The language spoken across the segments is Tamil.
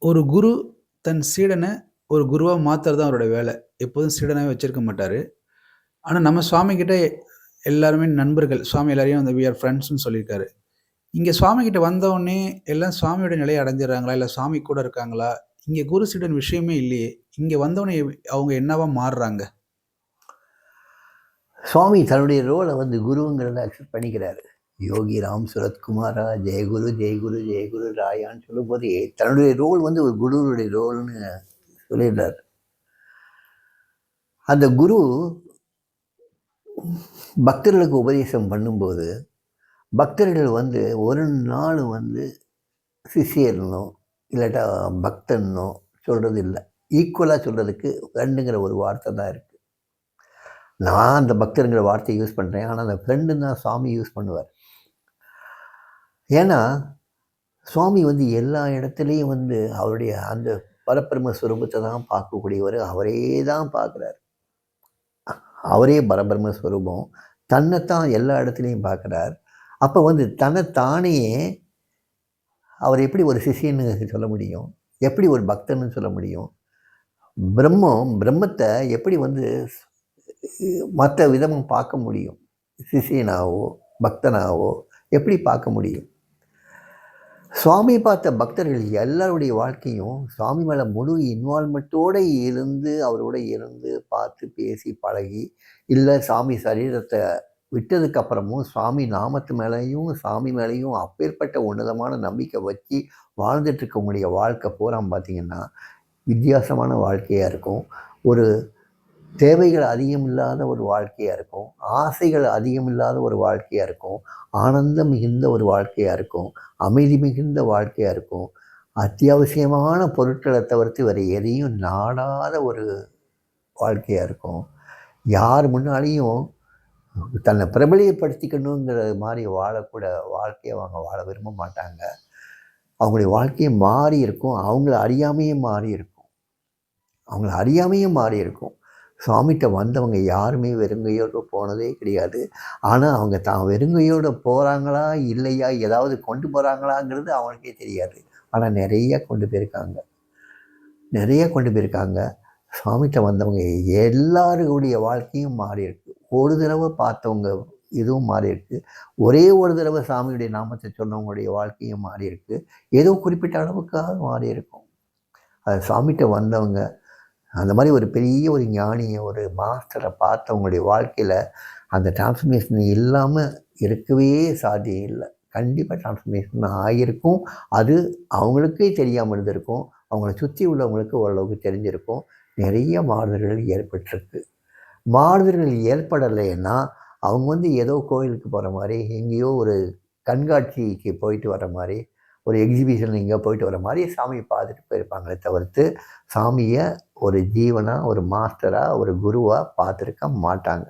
ஒரு குரு தன் சீடன ஒரு குருவா மாத்துறது தான் அவருடைய வேலை. எப்போதும் சீடனாவே வச்சிருக்க மாட்டாரு. ஆனா நம்ம சுவாமி கிட்ட எல்லாருமே நண்பர்கள். சுவாமி எல்லாரையும் வந்து வி ஆர் ஃபிரெண்ட்ஸ்ன்னு சொல்லியிருக்காரு. இங்க சுவாமி கிட்ட வந்தவுனே எல்லாம் சுவாமியோட நிலைய அடைஞ்சிடுறாங்களா? இல்ல சுவாமி கூட இருக்காங்களா? இங்க குரு சீடன் விஷயமே இல்லையே! இங்க வந்தவுனே அவங்க என்னவா மாறுறாங்க? சுவாமி தன்னுடைய ரோலை வந்து குருங்கிறத அக்செப்ட் பண்ணிக்கிறாரு. யோகி ராம் சுரத்குமாரா ஜெயகுரு ஜெயகுரு ஜெயகுரு ராயான்னு சொல்லும்போதே தன்னுடைய ரோல் வந்து ஒரு குருவுடைய ரோல்னு சொல்லிடுறாரு. அந்த குரு பக்தர்களுக்கு உபதேசம் பண்ணும்போது பக்தர்கள் வந்து ஒரு நாள் வந்து சிஷியர்னோ இல்லாட்டா பக்தன்னோ சொல்கிறது இல்லை. ஈக்குவலாக சொல்கிறதுக்கு ஃப்ரெண்டுங்கிற ஒரு வார்த்தை தான் இருக்குது. நான் அந்த பக்தருங்கிற வார்த்தையை யூஸ் பண்ணுறேன். ஆனால் அந்த ஃப்ரெண்டுன்னு தான் சுவாமி யூஸ் பண்ணுவார். ஏன்னா சுவாமி வந்து எல்லா இடத்துலையும் வந்து அவருடைய அந்த பரபிரம்ம ஸ்வரூபத்தை தான் பார்க்கக்கூடியவர். அவரே தான் பார்க்குறாரு. அவரே பரபிரம்ம ஸ்வரூபம். தன்னைத்தான் எல்லா இடத்துலையும் பார்க்குறார். அப்போ வந்து தன்னைத்தானே அவர் எப்படி ஒரு சிஷியன்னு சொல்ல முடியும்? எப்படி ஒரு பக்தன்னு சொல்ல முடியும்? பிரம்மத்தை எப்படி வந்து மற்ற விதமாக பார்க்க முடியும்? சிஷியனாவோ பக்தனாவோ எப்படி பார்க்க முடியும்? சுவாமி பார்த்த பக்தர்கள் எல்லாருடைய வாழ்க்கையும் சுவாமி மேலே முழு இன்வால்மெண்ட்டோடு இருந்து அவரோட இருந்து பார்த்து பேசி பழகி, இல்லை சாமி சரீரத்தை விட்டதுக்கப்புறமும் சுவாமி நாமத்து மேலேயும் சாமி மேலேயும் அப்பேற்பட்ட உன்னதமான நம்பிக்கை வச்சு வாழ்ந்துட்டுருக்கவங்களுடைய வாழ்க்கை பூரா பார்த்திங்கன்னா வித்தியாசமான வாழ்க்கையாக இருக்கும். ஒரு தேவைகள் அதிகம் இல்லாத ஒரு வாழ்க்கையாக இருக்கும். ஆசைகள் அதிகம் இல்லாத ஒரு வாழ்க்கையாக இருக்கும். ஆனந்தம் மிகுந்த ஒரு வாழ்க்கையாக இருக்கும். அமைதி மிகுந்த வாழ்க்கையாக இருக்கும். அத்தியாவசியமான பொருட்களை தவிர்த்து வேறு எதையும் நாடாத ஒரு வாழ்க்கையாக இருக்கும். யார் முன்னாலேயும் தன்னை பிரபலியப்படுத்திக்கணுங்கிற மாதிரி வாழக்கூட வாழ்க்கையை அவங்க வாழ விரும்ப மாட்டாங்க. அவங்களுடைய வாழ்க்கையை மாறி இருக்கும். அவங்கள அறியாமையே மாறி இருக்கும். அவங்கள அறியாமையே மாறி இருக்கும். சுவாமிகிட்ட வந்தவங்க யாருமே வெறுங்கையோடு போனதே கிடையாது. ஆனால் அவங்க தான் வெறுங்கையோடு போகிறாங்களா இல்லையா, ஏதாவது கொண்டு போகிறாங்களாங்கிறது அவங்களுக்கே தெரியாது. ஆனால் நிறைய கொண்டு போயிருக்காங்க. சுவாமிகிட்ட வந்தவங்க எல்லாருடைய வாழ்க்கையும் மாறி இருக்கு. ஒரு தடவை பார்த்தவங்க இதுவும் மாறி இருக்கு. ஒரே ஒரு தடவை சாமியுடைய நாமத்தை சொன்னவங்களுடைய வாழ்க்கையும் மாறி இருக்கு. ஏதோ குறிப்பிட்ட அளவுக்காக மாறி இருக்கும். அது சாமிகிட்ட வந்தவங்க அந்த மாதிரி ஒரு பெரிய ஒரு ஞானியை ஒரு மாஸ்டரை பார்த்தவங்களுடைய வாழ்க்கையில் அந்த டிரான்ஸ்ஃபர்மேஷன் இல்லாமல் இருக்கவே சாத்தியம் இல்லை. கண்டிப்பாக டிரான்ஸ்ஃபர்மேஷன் ஆகியிருக்கும். அது அவங்களுக்கே தெரியாமல் இருந்திருக்கும். அவங்கள சுற்றி உள்ளவங்களுக்கு ஓரளவுக்கு தெரிஞ்சிருக்கும். நிறைய மாறுதல்கள் ஏற்பட்டிருக்கு. மாறுதல்கள் ஏற்படலைன்னா அவங்க வந்து ஏதோ கோயிலுக்கு போகிற மாதிரி, எங்கேயோ ஒரு கண்காட்சிக்கு போயிட்டு வர மாதிரி, ஒரு எக்ஸிபிஷன் எங்கேயோ போயிட்டு வர மாதிரி சாமியை பார்த்துட்டு போயிருப்பாங்களே தவிர்த்து சாமியை ஒரு ஜீவனாக, ஒரு மாஸ்டராக, ஒரு குருவாக பார்த்துருக்க மாட்டாங்க.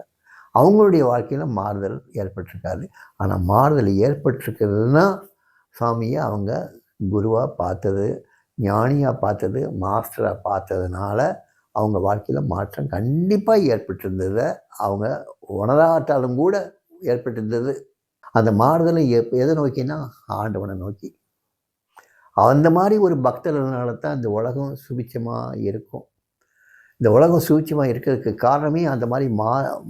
அவங்களுடைய வாழ்க்கையில் மாறுதல் ஏற்பட்டிருக்காது. ஆனால் மாறுதல் ஏற்பட்டிருக்குதுன்னா சாமியை அவங்க குருவாக பார்த்தது, ஞானியாக பார்த்தது, மாஸ்டராக பார்த்ததுனால அவங்க வாழ்க்கையில் மாற்றம் கண்டிப்பாக ஏற்பட்டிருந்ததை அவங்க உணராட்டாலும் கூட ஏற்பட்டிருந்தது. அந்த மாறுதலை எதை நோக்கினா ஆண்டவனை நோக்கி. அந்த மாதிரி ஒரு பக்தர்களால தான் இந்த உலகம் சுபிட்சமாக இருக்கும். இந்த உலகம் சுபிட்சமாக இருக்கிறதுக்கு காரணமே அந்த மாதிரி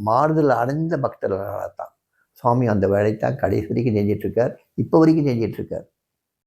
மாறுதல் அடைந்த பக்தர்களால் தான். சுவாமி அந்த வேலையை தான் கடைசி வரைக்கும் செஞ்சிட்ருக்கார். இப்போ வரைக்கும் செஞ்சிட்ருக்கார்.